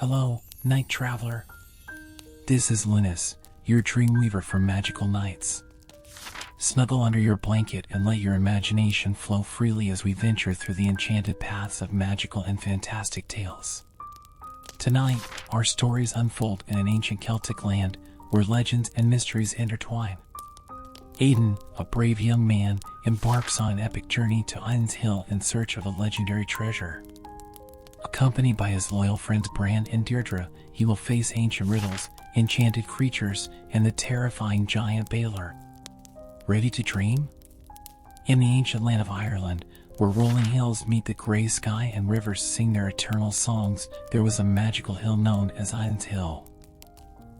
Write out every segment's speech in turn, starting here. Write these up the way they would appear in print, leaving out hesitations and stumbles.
Hello, night traveler. This is Linus, your dreamweaver for magical nights. Snuggle under your blanket and let your imagination flow freely as we venture through the enchanted paths of magical and fantastic tales. Tonight, our stories unfold in an ancient Celtic land where legends and mysteries intertwine. Eithne, a brave young man, embarks on an epic journey to Eithne's Hill in search of a legendary treasure. Accompanied by his loyal friends Bran and Deirdre, he will face ancient riddles, enchanted creatures, and the terrifying giant Balor. Ready to dream? In the ancient land of Ireland, where rolling hills meet the gray sky and rivers sing their eternal songs, there was a magical hill known as Eithne's Hill.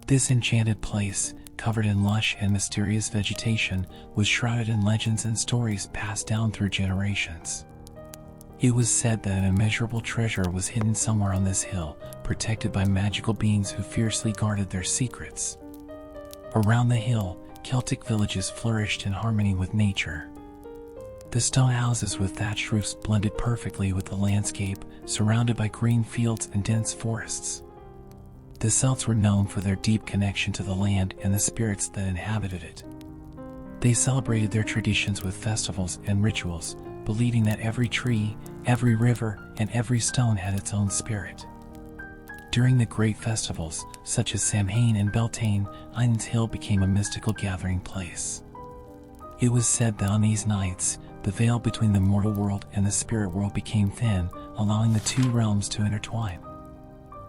This enchanted place, covered in lush and mysterious vegetation, was shrouded in legends and stories passed down through generations. It was said that an immeasurable treasure was hidden somewhere on this hill, protected by magical beings who fiercely guarded their secrets. Around the hill, Celtic villages flourished in harmony with nature. The stone houses with thatched roofs blended perfectly with the landscape, surrounded by green fields and dense forests. The Celts were known for their deep connection to the land and the spirits that inhabited it. They celebrated their traditions with festivals and rituals, believing that every tree, every river, and every stone had its own spirit. During the great festivals, such as Samhain and Beltane, Eithne's Hill became a mystical gathering place. It was said that on these nights, the veil between the mortal world and the spirit world became thin, allowing the two realms to intertwine.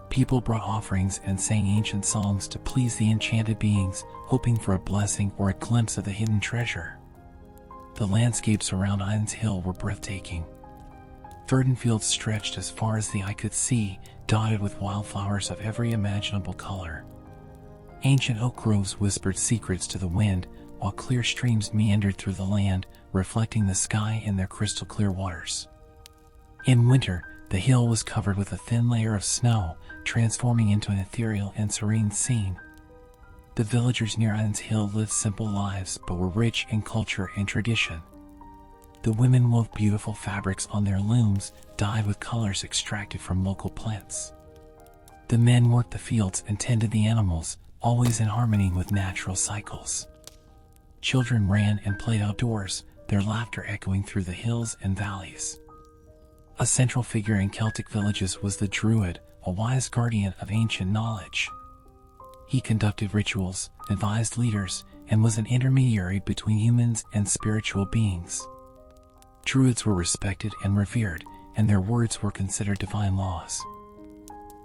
People brought offerings and sang ancient songs to please the enchanted beings, hoping for a blessing or a glimpse of the hidden treasure. The landscapes around Eithne's Hill were breathtaking. Verdant fields stretched as far as the eye could see, dotted with wildflowers of every imaginable color. Ancient oak groves whispered secrets to the wind, while clear streams meandered through the land, reflecting the sky in their crystal-clear waters. In winter, the hill was covered with a thin layer of snow, transforming into an ethereal and serene scene. The villagers near Eithne's Hill lived simple lives but were rich in culture and tradition. The women wove beautiful fabrics on their looms, dyed with colors extracted from local plants. The men worked the fields and tended the animals, always in harmony with natural cycles. Children ran and played outdoors, their laughter echoing through the hills and valleys. A central figure in Celtic villages was the Druid, a wise guardian of ancient knowledge. He conducted rituals, advised leaders, and was an intermediary between humans and spiritual beings. Druids were respected and revered, and their words were considered divine laws.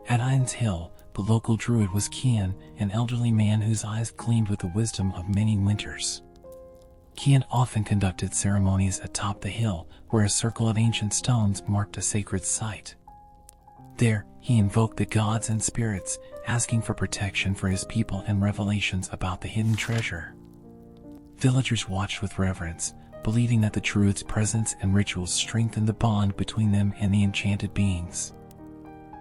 At Eithne's Hill, the local Druid was Cian, an elderly man whose eyes gleamed with the wisdom of many winters. Cian often conducted ceremonies atop the hill, where a circle of ancient stones marked a sacred site. There, he invoked the gods and spirits, asking for protection for his people and revelations about the hidden treasure. Villagers watched with reverence, believing that the Druid's presence and rituals strengthened the bond between them and the enchanted beings.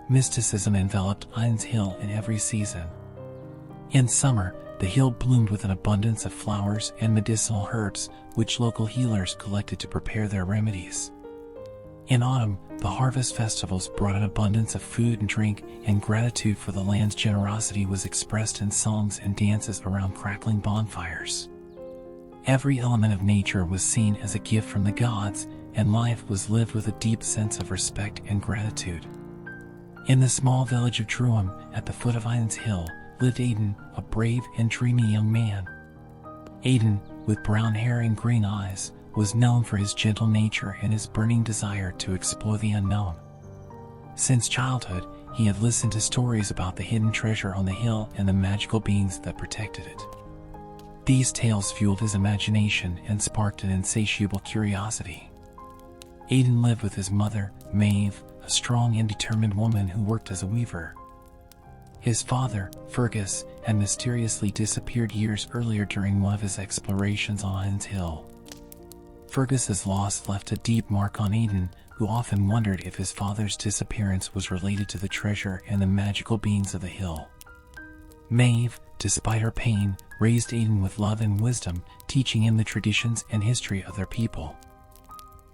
Mysticism enveloped Eithne's Hill in every season. In summer, the hill bloomed with an abundance of flowers and medicinal herbs, which local healers collected to prepare their remedies. In autumn, the harvest festivals brought an abundance of food and drink, and gratitude for the land's generosity was expressed in songs and dances around crackling bonfires. Every element of nature was seen as a gift from the gods, and life was lived with a deep sense of respect and gratitude. In the small village of Druim, at the foot of Eithne's Hill, lived Eithne, a brave and dreamy young man. Eithne, with brown hair and green eyes, was known for his gentle nature and his burning desire to explore the unknown. Since childhood, he had listened to stories about the hidden treasure on the hill and the magical beings that protected it. These tales fueled his imagination and sparked an insatiable curiosity. Eithne lived with his mother, Maeve, a strong and determined woman who worked as a weaver. His father, Fergus, had mysteriously disappeared years earlier during one of his explorations on Eithne's Hill. Fergus's loss left a deep mark on Eithne, who often wondered if his father's disappearance was related to the treasure and the magical beings of the hill. Maeve, despite her pain, raised Eithne with love and wisdom, teaching him the traditions and history of their people.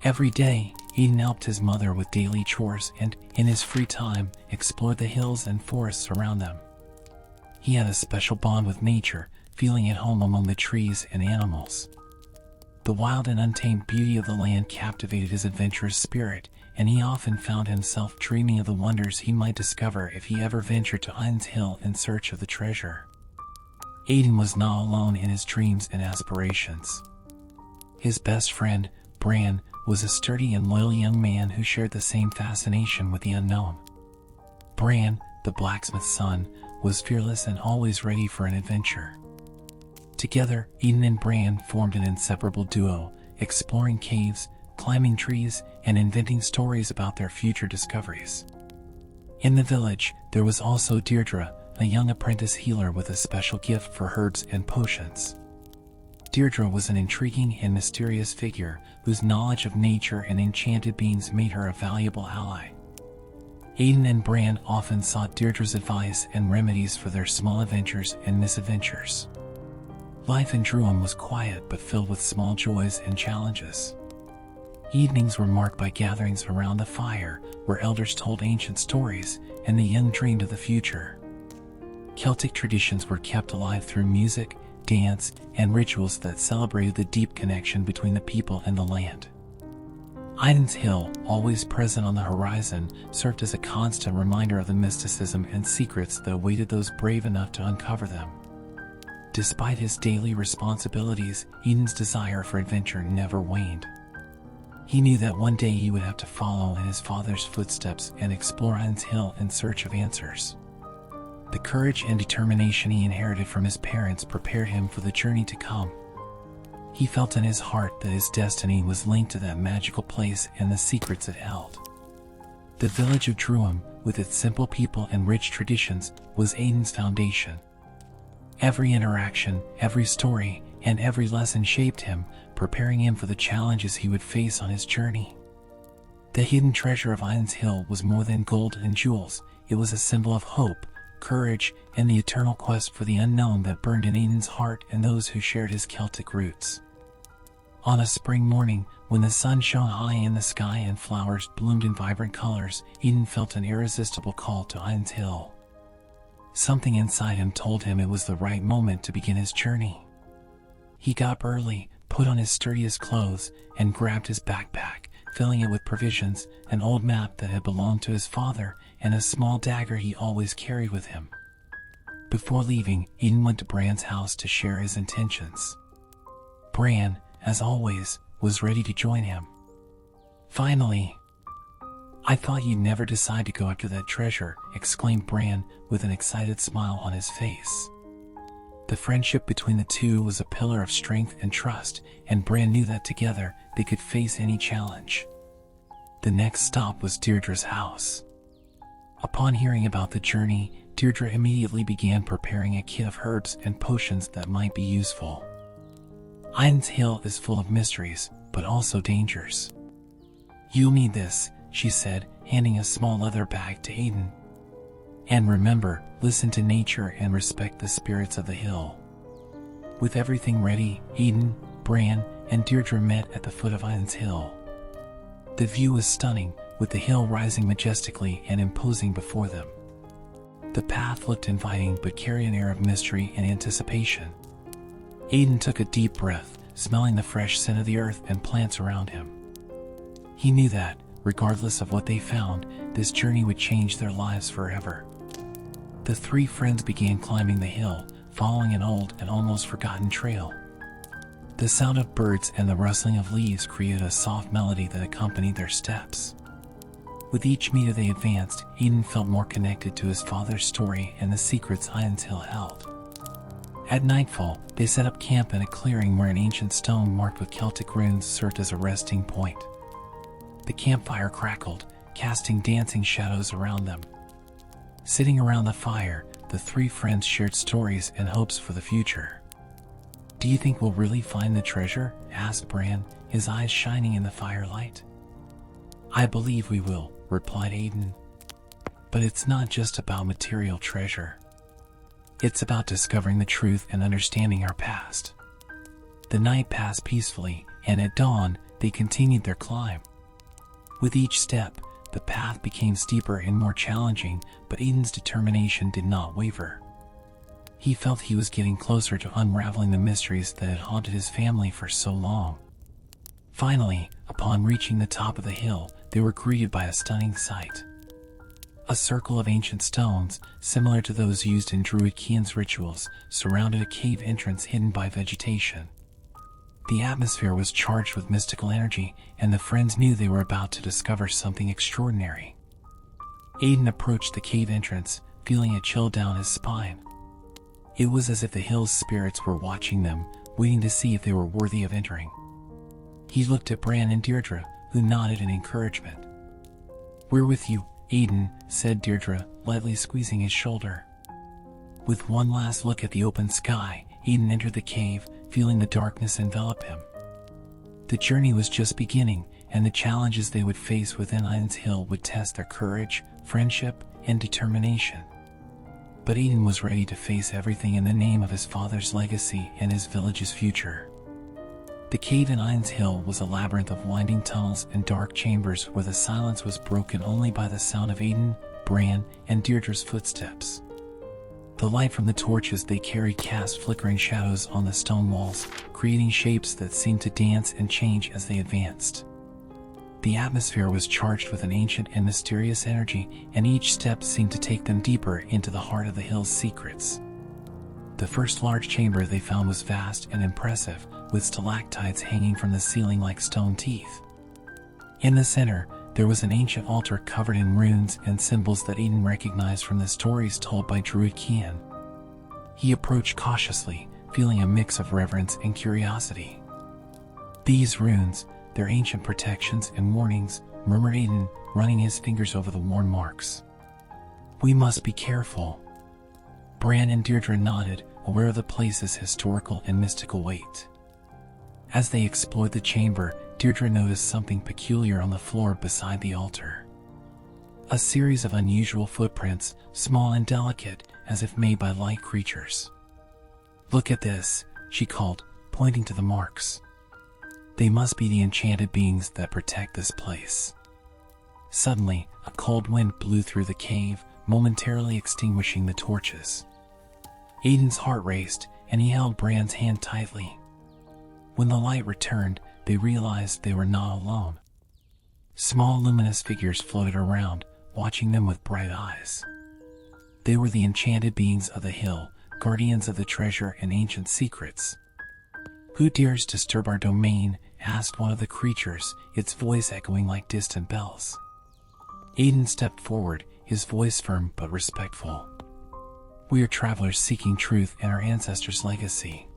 Every day, Eithne helped his mother with daily chores and, in his free time, explored the hills and forests around them. He had a special bond with nature, feeling at home among the trees and animals. The wild and untamed beauty of the land captivated his adventurous spirit, and he often found himself dreaming of the wonders he might discover if he ever ventured to Eithne's Hill in search of the treasure. Eithne was not alone in his dreams and aspirations. His best friend, Bran, was a sturdy and loyal young man who shared the same fascination with the unknown. Bran, the blacksmith's son, was fearless and always ready for an adventure. Together, Eithne and Bran formed an inseparable duo, exploring caves, climbing trees, and inventing stories about their future discoveries. In the village, there was also Deirdre, a young apprentice healer with a special gift for herbs and potions. Deirdre was an intriguing and mysterious figure whose knowledge of nature and enchanted beings made her a valuable ally. Eithne and Bran often sought Deirdre's advice and remedies for their small adventures and misadventures. Life in Druum was quiet but filled with small joys and challenges. Evenings were marked by gatherings around the fire, where elders told ancient stories and the young dreamed of the future. Celtic traditions were kept alive through music, dance, and rituals that celebrated the deep connection between the people and the land. Eithne's Hill, always present on the horizon, served as a constant reminder of the mysticism and secrets that awaited those brave enough to uncover them. Despite his daily responsibilities, Eithne's desire for adventure never waned. He knew that one day he would have to follow in his father's footsteps and explore Eithne's Hill in search of answers. The courage and determination he inherited from his parents prepared him for the journey to come. He felt in his heart that his destiny was linked to that magical place and the secrets it held. The village of Druum, with its simple people and rich traditions, was Eithne's foundation. Every interaction, every story, and every lesson shaped him, preparing him for the challenges he would face on his journey. The hidden treasure of Eithne's Hill was more than gold and jewels. It was a symbol of hope, courage, and the eternal quest for the unknown that burned in Eithne's heart and those who shared his Celtic roots. On a spring morning, when the sun shone high in the sky and flowers bloomed in vibrant colors, Eithne felt an irresistible call to Eithne's Hill. Something inside him told him it was the right moment to begin his journey. He got up early, put on his sturdiest clothes, and grabbed his backpack, filling it with provisions, an old map that had belonged to his father, and a small dagger he always carried with him. Before leaving, Eithne went to Bran's house to share his intentions. Bran, as always, was ready to join him. Finally, "I thought you'd never decide to go after that treasure," exclaimed Bran with an excited smile on his face. The friendship between the two was a pillar of strength and trust, and Bran knew that together they could face any challenge. The next stop was Deirdre's house. Upon hearing about the journey, Deirdre immediately began preparing a kit of herbs and potions that might be useful. Eithne's Hill is full of mysteries, but also dangers. "You'll need this," she said, handing a small leather bag to Eithne. "And remember, listen to nature and respect the spirits of the hill." With everything ready, Eithne, Bran, and Deirdre met at the foot of Eithne's Hill. The view was stunning, with the hill rising majestically and imposing before them. The path looked inviting but carried an air of mystery and anticipation. Eithne took a deep breath, smelling the fresh scent of the earth and plants around him. He knew that, regardless of what they found, this journey would change their lives forever. The three friends began climbing the hill, following an old and almost forgotten trail. The sound of birds and the rustling of leaves created a soft melody that accompanied their steps. With each meter they advanced, Eithne felt more connected to his father's story and the secrets Eithne's Hill held. At nightfall, they set up camp in a clearing where an ancient stone marked with Celtic runes served as a resting point. The campfire crackled, casting dancing shadows around them. Sitting around the fire, the three friends shared stories and hopes for the future. "Do you think we'll really find the treasure?" asked Bran, his eyes shining in the firelight. "I believe we will," replied Eithne. "But it's not just about material treasure. It's about discovering the truth and understanding our past." The night passed peacefully, and at dawn, they continued their climb. With each step, the path became steeper and more challenging, but Eithne's determination did not waver. He felt he was getting closer to unraveling the mysteries that had haunted his family for so long. Finally, upon reaching the top of the hill, they were greeted by a stunning sight. A circle of ancient stones, similar to those used in Druid Kian's rituals, surrounded a cave entrance hidden by vegetation. The atmosphere was charged with mystical energy, and the friends knew they were about to discover something extraordinary. Eithne approached the cave entrance, feeling a chill down his spine. It was as if the hill's spirits were watching them, waiting to see if they were worthy of entering. He looked at Bran and Deirdre, who nodded in encouragement. "We're with you, Eithne," said Deirdre, lightly squeezing his shoulder. With one last look at the open sky, Eithne entered the cave, feeling the darkness envelop him. The journey was just beginning, and the challenges they would face within Eithne's Hill would test their courage, friendship, and determination. But Eithne was ready to face everything in the name of his father's legacy and his village's future. The cave in Eithne's Hill was a labyrinth of winding tunnels and dark chambers where the silence was broken only by the sound of Eithne, Bran, and Deirdre's footsteps. The light from the torches they carried cast flickering shadows on the stone walls, creating shapes that seemed to dance and change as they advanced. The atmosphere was charged with an ancient and mysterious energy, and each step seemed to take them deeper into the heart of the hill's secrets. The first large chamber they found was vast and impressive, with stalactites hanging from the ceiling like stone teeth. In the center, there was an ancient altar covered in runes and symbols that Eithne recognized from the stories told by Druid Kian. He approached cautiously, feeling a mix of reverence and curiosity. "These runes, their ancient protections and warnings," murmured Eithne, running his fingers over the worn marks. "We must be careful." Bran and Deirdre nodded, aware of the place's historical and mystical weight. As they explored the chamber, Deirdre noticed something peculiar on the floor beside the altar. A series of unusual footprints, small and delicate, as if made by light creatures. "Look at this," she called, pointing to the marks. "They must be the enchanted beings that protect this place." Suddenly, a cold wind blew through the cave, momentarily extinguishing the torches. Aiden's heart raced, and he held Bran's hand tightly. When the light returned, they realized they were not alone. Small luminous figures floated around, watching them with bright eyes. They were the enchanted beings of the hill, guardians of the treasure and ancient secrets. "Who dares disturb our domain?" asked one of the creatures, its voice echoing like distant bells. Aiden stepped forward, his voice firm but respectful. "We are travelers seeking truth and our ancestors' legacy.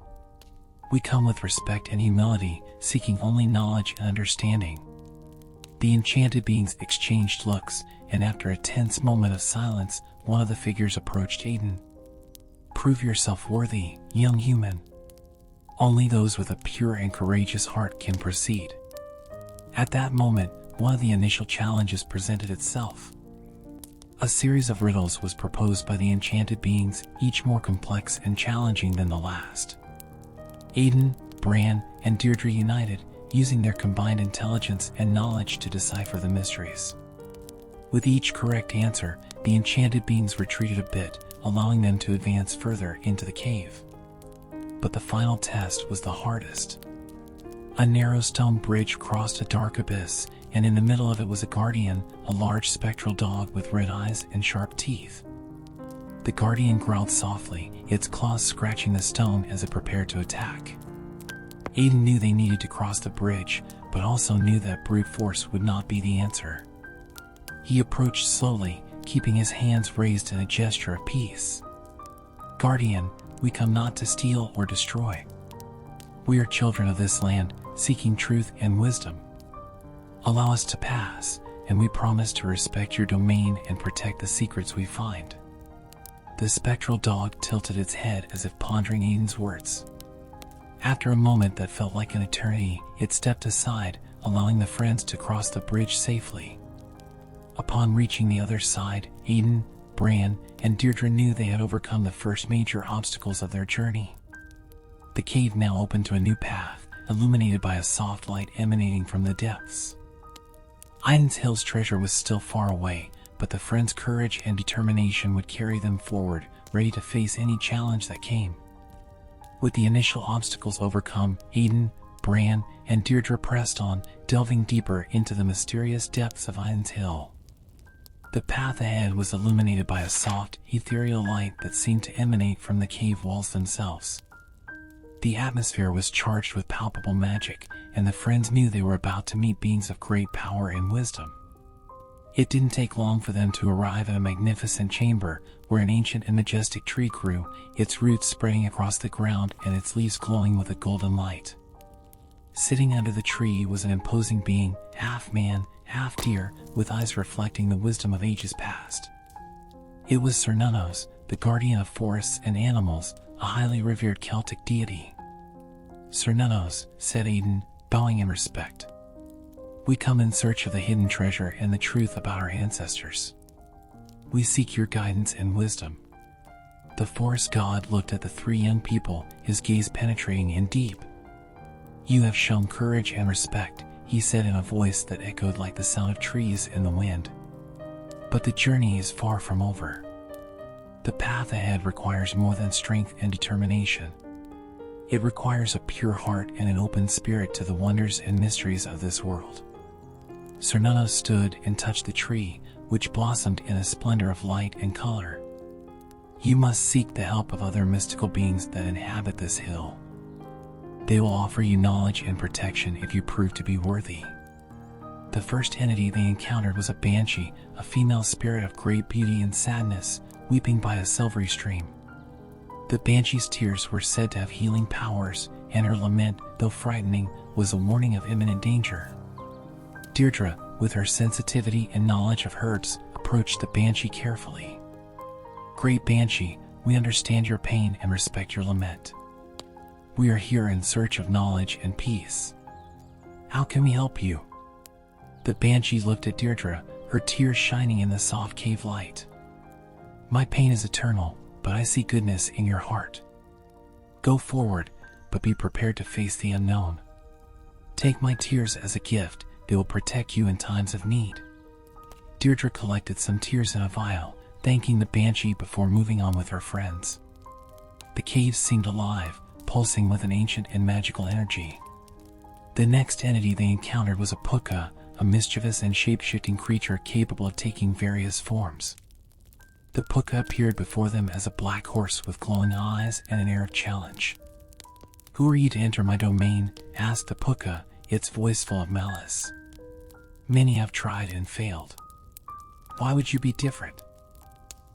We come with respect and humility, seeking only knowledge and understanding." The enchanted beings exchanged looks, and after a tense moment of silence, one of the figures approached Aiden. "Prove yourself worthy, young human. Only those with a pure and courageous heart can proceed." At that moment, one of the initial challenges presented itself. A series of riddles was proposed by the enchanted beings, each more complex and challenging than the last. Aiden, Bran, and Deirdre united, using their combined intelligence and knowledge to decipher the mysteries. With each correct answer, the enchanted beings retreated a bit, allowing them to advance further into the cave. But the final test was the hardest. A narrow stone bridge crossed a dark abyss, and in the middle of it was a guardian, a large spectral dog with red eyes and sharp teeth. The guardian growled softly, its claws scratching the stone as it prepared to attack. Aiden knew they needed to cross the bridge, but also knew that brute force would not be the answer. He approached slowly, keeping his hands raised in a gesture of peace. "Guardian, we come not to steal or destroy. We are children of this land, seeking truth and wisdom. Allow us to pass, and we promise to respect your domain and protect the secrets we find." The spectral dog tilted its head as if pondering Aiden's words. After a moment that felt like an eternity, it stepped aside, allowing the friends to cross the bridge safely. Upon reaching the other side, Aiden, Bran, and Deirdre knew they had overcome the first major obstacles of their journey. The cave now opened to a new path, illuminated by a soft light emanating from the depths. Eithne's Hill's treasure was still far away, but the friends' courage and determination would carry them forward, ready to face any challenge that came. With the initial obstacles overcome, Eithne, Bran, and Deirdre pressed on, delving deeper into the mysterious depths of Eithne's Hill. The path ahead was illuminated by a soft, ethereal light that seemed to emanate from the cave walls themselves. The atmosphere was charged with palpable magic, and the friends knew they were about to meet beings of great power and wisdom. It didn't take long for them to arrive at a magnificent chamber where an ancient and majestic tree grew, its roots spreading across the ground and its leaves glowing with a golden light. Sitting under the tree was an imposing being, half man, half deer, with eyes reflecting the wisdom of ages past. It was Cernunnos, the guardian of forests and animals, a highly revered Celtic deity. "Cernunnos," said Eithne, bowing in respect. "We come in search of the hidden treasure and the truth about our ancestors. We seek your guidance and wisdom." The forest god looked at the three young people, his gaze penetrating and deep. "You have shown courage and respect," he said in a voice that echoed like the sound of trees in the wind. "But the journey is far from over. The path ahead requires more than strength and determination. It requires a pure heart and an open spirit to the wonders and mysteries of this world." Cernunnos stood and touched the tree, which blossomed in a splendor of light and color. "You must seek the help of other mystical beings that inhabit this hill. They will offer you knowledge and protection if you prove to be worthy." The first entity they encountered was a banshee, a female spirit of great beauty and sadness, weeping by a silvery stream. The banshee's tears were said to have healing powers, and her lament, though frightening, was a warning of imminent danger. Deirdre, with her sensitivity and knowledge of herds, approached the banshee carefully. "Great Banshee, we understand your pain and respect your lament. We are here in search of knowledge and peace. How can we help you?" The banshee looked at Deirdre, her tears shining in the soft cave light. "My pain is eternal, but I see goodness in your heart. Go forward, but be prepared to face the unknown. Take my tears as a gift, they will protect you in times of need." Deirdre collected some tears in a vial, thanking the banshee before moving on with her friends. The cave seemed alive, pulsing with an ancient and magical energy. The next entity they encountered was a puka, a mischievous and shape-shifting creature capable of taking various forms. The puka appeared before them as a black horse with glowing eyes and an air of challenge. "Who are you to enter my domain?" asked the puka, its voice full of malice. "Many have tried and failed. Why would you be different?"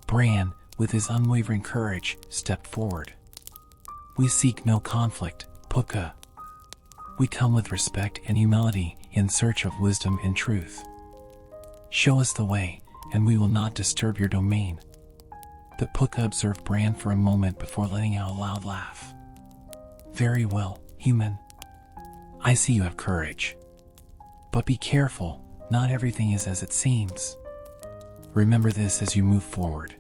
Bran, with his unwavering courage, stepped forward. "We seek no conflict, puka. We come with respect and humility in search of wisdom and truth. Show us the way, and we will not disturb your domain." The puka observed Bran for a moment before letting out a loud laugh. "Very well, human. I see you have courage. But be careful, not everything is as it seems. Remember this as you move forward."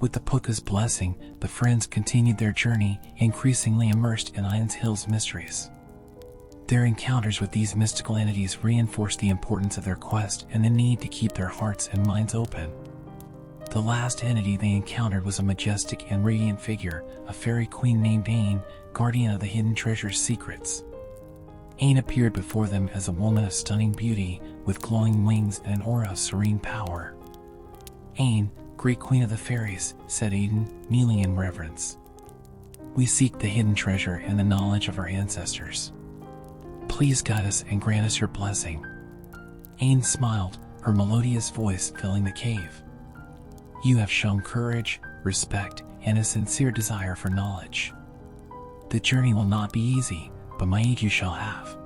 With the puka's blessing, the friends continued their journey, increasingly immersed in Eithne's Hill's mysteries. Their encounters with these mystical entities reinforced the importance of their quest and the need to keep their hearts and minds open. The last entity they encountered was a majestic and radiant figure, a fairy queen named Eithne, guardian of the hidden treasure's secrets. Eithne appeared before them as a woman of stunning beauty, with glowing wings and an aura of serene power. "Eithne, great queen of the fairies," said Eithne, kneeling in reverence. "We seek the hidden treasure and the knowledge of our ancestors. Please guide us and grant us your blessing." Eithne smiled, her melodious voice filling the cave. "You have shown courage, respect, and a sincere desire for knowledge. The journey will not be easy, but my aid you shall have.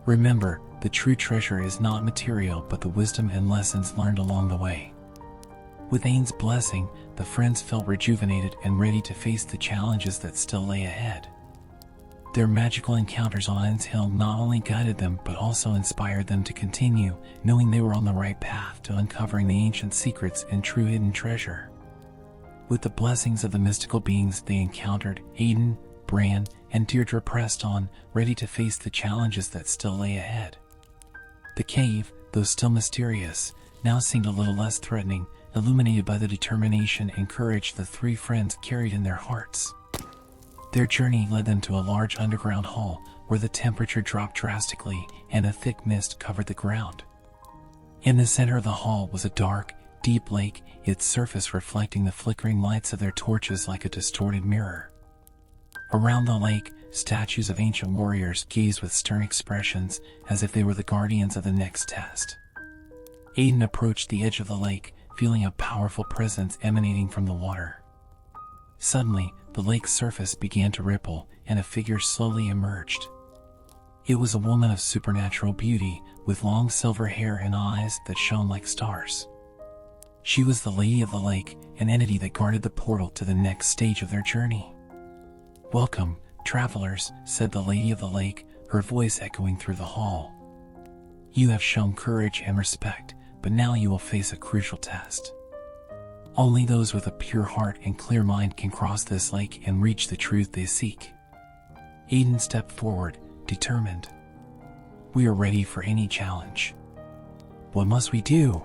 Remember, the true treasure is not material but the wisdom and lessons learned along the way." With Eithne's blessing, the friends felt rejuvenated and ready to face the challenges that still lay ahead. Their magical encounters on Eithne's Hill not only guided them but also inspired them to continue, knowing they were on the right path to uncovering the ancient secrets and true hidden treasure. With the blessings of the mystical beings they encountered, Eithne, Bran, and Deirdre pressed on, ready to face the challenges that still lay ahead. The cave, though still mysterious, now seemed a little less threatening, illuminated by the determination and courage the three friends carried in their hearts. Their journey led them to a large underground hall where the temperature dropped drastically and a thick mist covered the ground. In the center of the hall was a dark, deep lake, its surface reflecting the flickering lights of their torches like a distorted mirror. Around the lake, statues of ancient warriors gazed with stern expressions as if they were the guardians of the next test. Eithne approached the edge of the lake, feeling a powerful presence emanating from the water. Suddenly, the lake's surface began to ripple, and a figure slowly emerged. It was a woman of supernatural beauty, with long silver hair and eyes that shone like stars. She was the Lady of the Lake, an entity that guarded the portal to the next stage of their journey. "Welcome, travelers," said the Lady of the Lake, her voice echoing through the hall. "You have shown courage and respect, but now you will face a crucial test. Only those with a pure heart and clear mind can cross this lake and reach the truth they seek." Eithne stepped forward, determined. "We are ready for any challenge. What must we do?"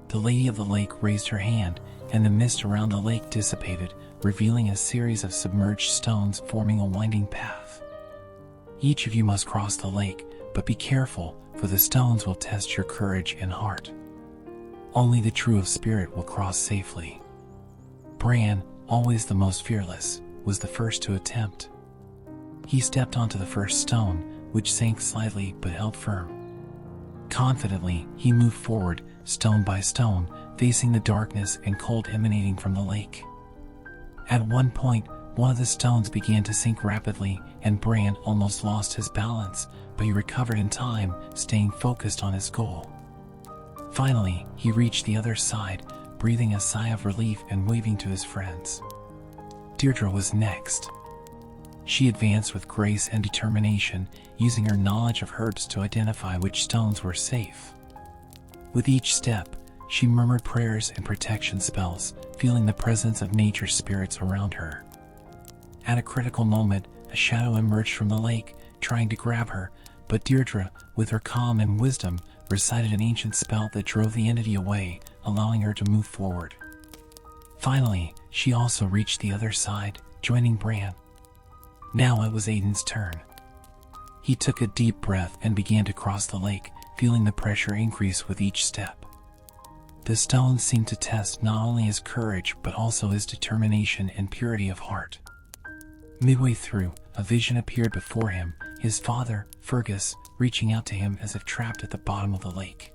The Lady of the Lake raised her hand, and the mist around the lake dissipated, revealing a series of submerged stones forming a winding path. "Each of you must cross the lake, but be careful, for the stones will test your courage and heart. Only the true of spirit will cross safely." Bran, always the most fearless, was the first to attempt. He stepped onto the first stone, which sank slightly but held firm. Confidently, he moved forward, stone by stone, facing the darkness and cold emanating from the lake. At one point, one of the stones began to sink rapidly, and Bran almost lost his balance, but he recovered in time, staying focused on his goal. Finally, he reached the other side, breathing a sigh of relief and waving to his friends. Deirdre was next. She advanced with grace and determination, using her knowledge of herbs to identify which stones were safe. With each step, she murmured prayers and protection spells, feeling the presence of nature spirits around her. At a critical moment, a shadow emerged from the lake, trying to grab her, but Deirdre, with her calm and wisdom, recited an ancient spell that drove the entity away, allowing her to move forward. Finally, she also reached the other side, joining Bran. Now it was Aiden's turn. He took a deep breath and began to cross the lake, feeling the pressure increase with each step. The stones seemed to test not only his courage but also his determination and purity of heart. Midway through, a vision appeared before him, his father, Fergus, reaching out to him as if trapped at the bottom of the lake.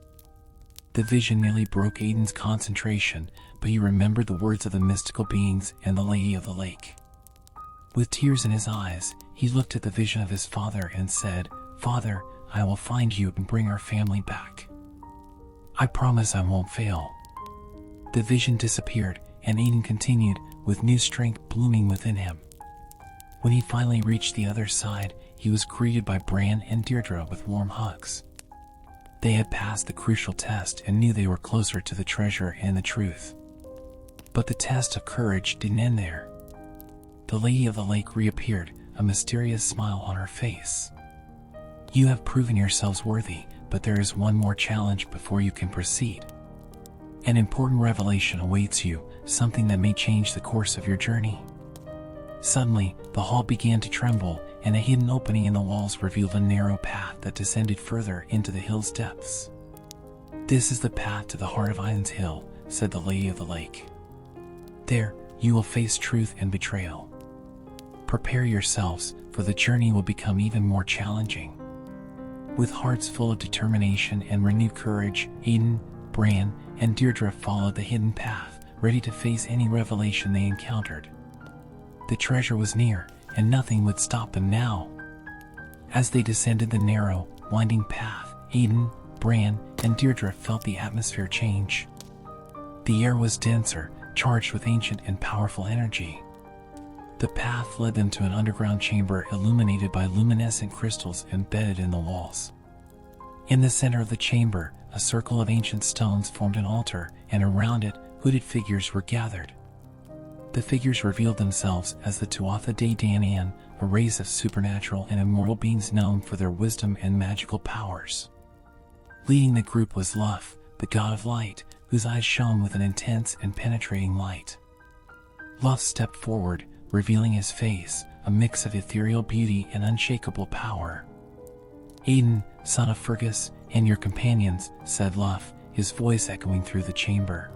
The vision nearly broke Aiden's concentration, but he remembered the words of the mystical beings and the Lady of the Lake. With tears in his eyes, he looked at the vision of his father and said, "Father, I will find you and bring our family back. I promise I won't fail." The vision disappeared, and Aiden continued, with new strength blooming within him. When he finally reached the other side, he was greeted by Bran and Deirdre with warm hugs. They had passed the crucial test and knew they were closer to the treasure and the truth. But the test of courage didn't end there. The Lady of the Lake reappeared, a mysterious smile on her face. "You have proven yourselves worthy, but there is one more challenge before you can proceed. An important revelation awaits you, something that may change the course of your journey." Suddenly, the hall began to tremble, and a hidden opening in the walls revealed a narrow path that descended further into the hill's depths. "This is the path to the heart of Iron's Hill," said the Lady of the Lake. "There, you will face truth and betrayal. Prepare yourselves, for the journey will become even more challenging." With hearts full of determination and renewed courage, Aiden, Bran, and Deirdre followed the hidden path, ready to face any revelation they encountered. The treasure was near, and nothing would stop them now. As they descended the narrow, winding path, Aiden, Bran, and Deirdre felt the atmosphere change. The air was denser, charged with ancient and powerful energy. The path led them to an underground chamber illuminated by luminescent crystals embedded in the walls. In the center of the chamber, a circle of ancient stones formed an altar, and around it, hooded figures were gathered. The figures revealed themselves as the Tuatha De Danann, a race of supernatural and immortal beings known for their wisdom and magical powers. Leading the group was Luff, the god of light, whose eyes shone with an intense and penetrating light. Luff stepped forward, revealing his face, a mix of ethereal beauty and unshakable power. "Eithne, son of Fergus, and your companions," said Luff, his voice echoing through the chamber.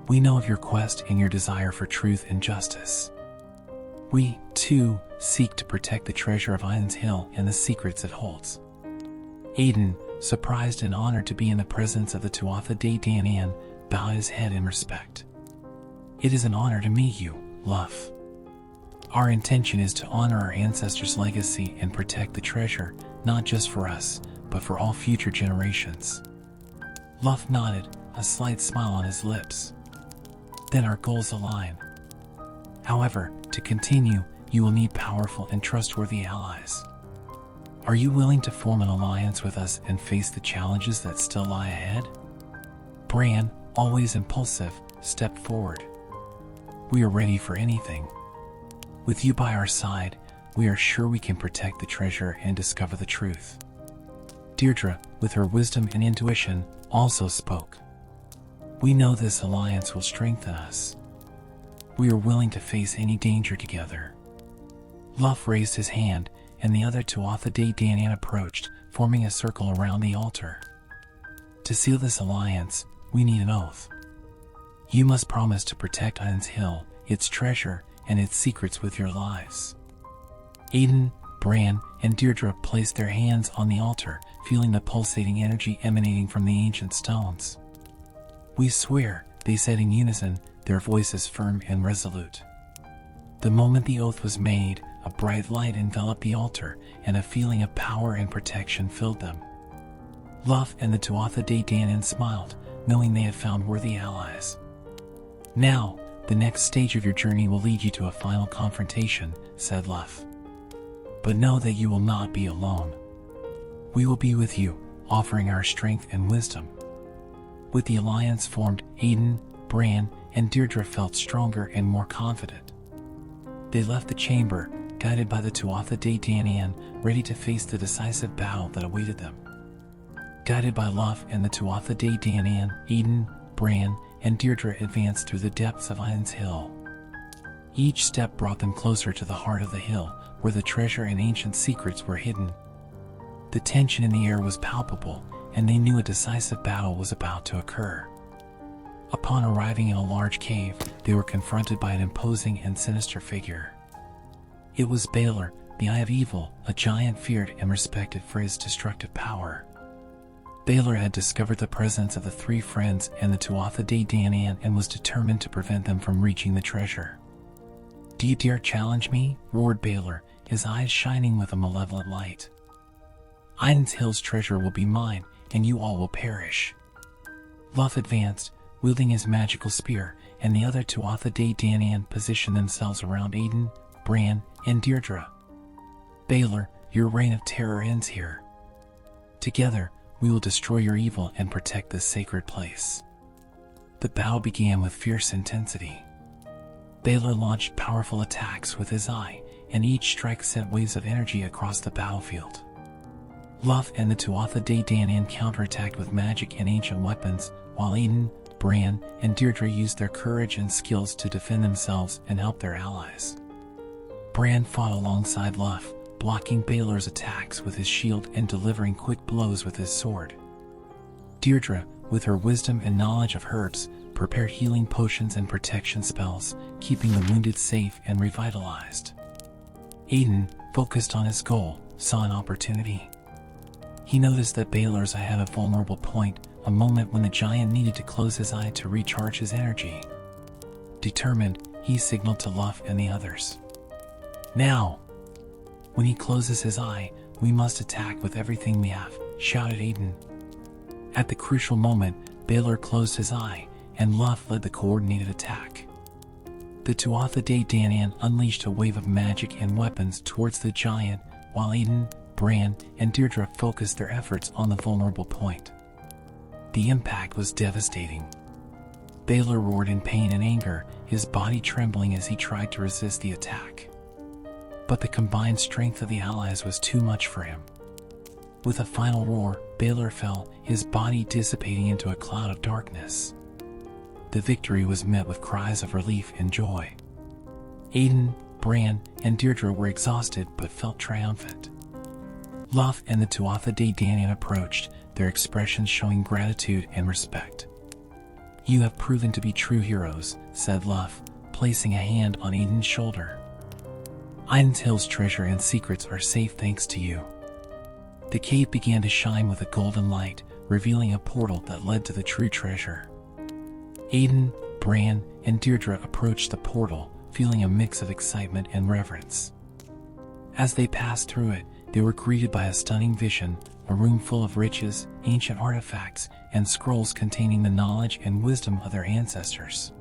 "We know of your quest and your desire for truth and justice. We, too, seek to protect the treasure of Eithne's Hill and the secrets it holds." Eithne, surprised and honored to be in the presence of the Tuatha De Danann, bowed his head in respect. "It is an honor to meet you, Luff. Our intention is to honor our ancestors' legacy and protect the treasure, not just for us, but for all future generations." Luff nodded, a slight smile on his lips. "Then our goals align. However, to continue, you will need powerful and trustworthy allies. Are you willing to form an alliance with us and face the challenges that still lie ahead?" Bran, always impulsive, stepped forward. "We are ready for anything. With you by our side, we are sure we can protect the treasure and discover the truth." Deirdre, with her wisdom and intuition, also spoke. "We know this alliance will strengthen us. We are willing to face any danger together." Luff raised his hand, and the other Tuatha De Danann approached, forming a circle around the altar. "To seal this alliance, we need an oath. You must promise to protect Eithne's Hill, its treasure, and its secrets with your lives." Eithne, Bran, and Deirdre placed their hands on the altar, feeling the pulsating energy emanating from the ancient stones. "We swear," they said in unison, their voices firm and resolute. The moment the oath was made, a bright light enveloped the altar, and a feeling of power and protection filled them. Luff and the Tuatha De Danann smiled, knowing they had found worthy allies. "Now, the next stage of your journey will lead you to a final confrontation," said Luff. "But know that you will not be alone. We will be with you, offering our strength and wisdom." With the alliance formed, Eithne, Bran, and Deirdre felt stronger and more confident. They left the chamber, guided by the Tuatha De Danann, ready to face the decisive battle that awaited them. Guided by Luff and the Tuatha De Danann, Eithne, Bran, and Deirdre advanced through the depths of Eithne's Hill. Each step brought them closer to the heart of the hill, where the treasure and ancient secrets were hidden. The tension in the air was palpable, and they knew a decisive battle was about to occur. Upon arriving in a large cave, they were confronted by an imposing and sinister figure. It was Balor, the Eye of Evil, a giant feared and respected for his destructive power. Balor had discovered the presence of the three friends and the Tuatha De Danann and was determined to prevent them from reaching the treasure. "Do you dare challenge me?" roared Balor, his eyes shining with a malevolent light. "Eithne's Hill's treasure will be mine, and you all will perish." Luff advanced, wielding his magical spear, and the other Tuatha De Danann positioned themselves around Eithne, Bran, and Deirdre. "Balor, your reign of terror ends here. Together, we will destroy your evil and protect this sacred place." The battle began with fierce intensity. Balor launched powerful attacks with his eye, and each strike sent waves of energy across the battlefield. Luff and the Tuatha De Danann counterattacked with magic and ancient weapons, while Eithne, Bran, and Deirdre used their courage and skills to defend themselves and help their allies. Bran fought alongside Luff, blocking Balor's attacks with his shield and delivering quick blows with his sword. Deirdre, with her wisdom and knowledge of herbs, prepared healing potions and protection spells, keeping the wounded safe and revitalized. Eithne, focused on his goal, saw an opportunity. He noticed that Balor's eye had a vulnerable point, a moment when the giant needed to close his eye to recharge his energy. Determined, he signaled to Luff and the others. "Now! When he closes his eye, we must attack with everything we have," shouted Eithne. At the crucial moment, Balor closed his eye, and Luff led the coordinated attack. The Tuatha De Danann unleashed a wave of magic and weapons towards the giant, while Eithne, Bran, and Deirdre focused their efforts on the vulnerable point. The impact was devastating. Balor roared in pain and anger, his body trembling as he tried to resist the attack. But the combined strength of the allies was too much for him. With a final roar, Balor fell, his body dissipating into a cloud of darkness. The victory was met with cries of relief and joy. Eithne, Bran, and Deirdre were exhausted but felt triumphant. Luff and the Tuatha Dé Danann approached, their expressions showing gratitude and respect. "You have proven to be true heroes," said Luff, placing a hand on Eithne's shoulder. "Eithne's Hill's treasure and secrets are safe thanks to you." The cave began to shine with a golden light, revealing a portal that led to the true treasure. Eithne, Bran, and Deirdre approached the portal, feeling a mix of excitement and reverence. As they passed through it, they were greeted by a stunning vision, a room full of riches, ancient artifacts, and scrolls containing the knowledge and wisdom of their ancestors.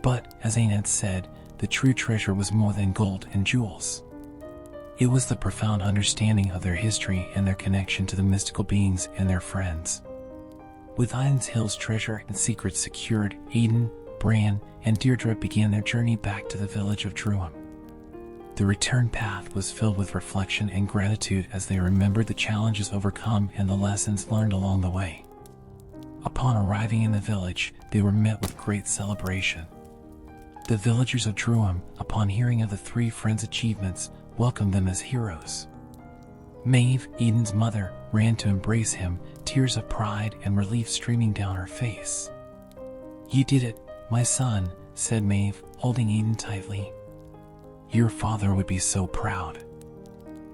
But, as Eithne had said, the true treasure was more than gold and jewels. It was the profound understanding of their history and their connection to the mystical beings and their friends. With Eithne's Hill's treasure and secrets secured, Eithne, Bran, and Deirdre began their journey back to the village of Druum. The return path was filled with reflection and gratitude as they remembered the challenges overcome and the lessons learned along the way. Upon arriving in the village, they were met with great celebration. The villagers of Druum, upon hearing of the three friends' achievements, welcomed them as heroes. Maeve, Eden's mother, ran to embrace him, tears of pride and relief streaming down her face. "You did it, my son," said Maeve, holding Eden tightly. "Your father would be so proud."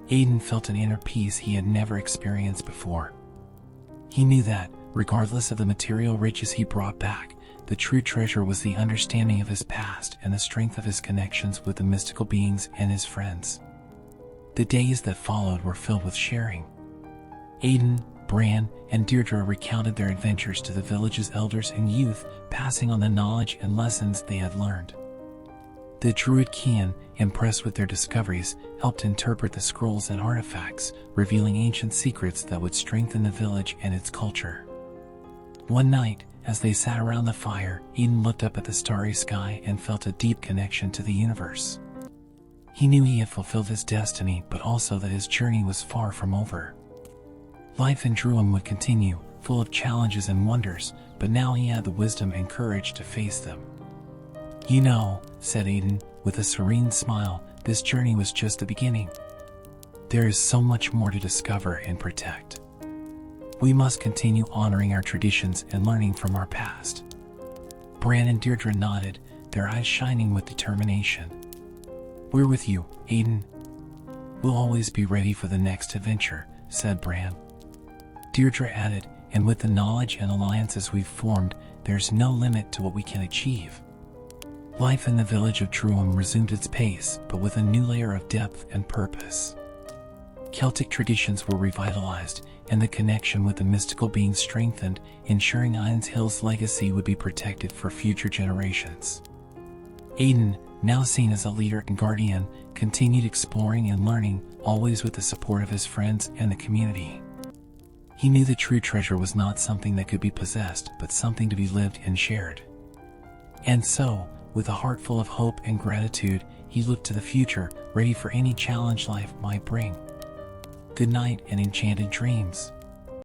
Eden felt an inner peace he had never experienced before. He knew that, regardless of the material riches he brought back, the true treasure was the understanding of his past and the strength of his connections with the mystical beings and his friends. The days that followed were filled with sharing. Eden, Bran, and Deirdre recounted their adventures to the village's elders and youth, passing on the knowledge and lessons they had learned. The druid Cian, impressed with their discoveries, helped interpret the scrolls and artifacts, revealing ancient secrets that would strengthen the village and its culture. One night, as they sat around the fire, Eden looked up at the starry sky and felt a deep connection to the universe. He knew he had fulfilled his destiny, but also that his journey was far from over. Life in Druum would continue, full of challenges and wonders, but now he had the wisdom and courage to face them. "You know," said Eden, with a serene smile, "this journey was just the beginning. There is so much more to discover and protect. We must continue honoring our traditions and learning from our past." Bran and Deirdre nodded, their eyes shining with determination. "We're with you, Eden. We'll always be ready for the next adventure," said Bran. Deirdre added, "And with the knowledge and alliances we've formed, there's no limit to what we can achieve." Life in the village of Druum resumed its pace, but with a new layer of depth and purpose. Celtic traditions were revitalized, and the connection with the mystical beings strengthened, ensuring Eithne Hill's legacy would be protected for future generations. Eden, now seen as a leader and guardian, continued exploring and learning, always with the support of his friends and the community. He knew the true treasure was not something that could be possessed, but something to be lived and shared. And so, with a heart full of hope and gratitude, he looked to the future, ready for any challenge life might bring. Good night and enchanted dreams.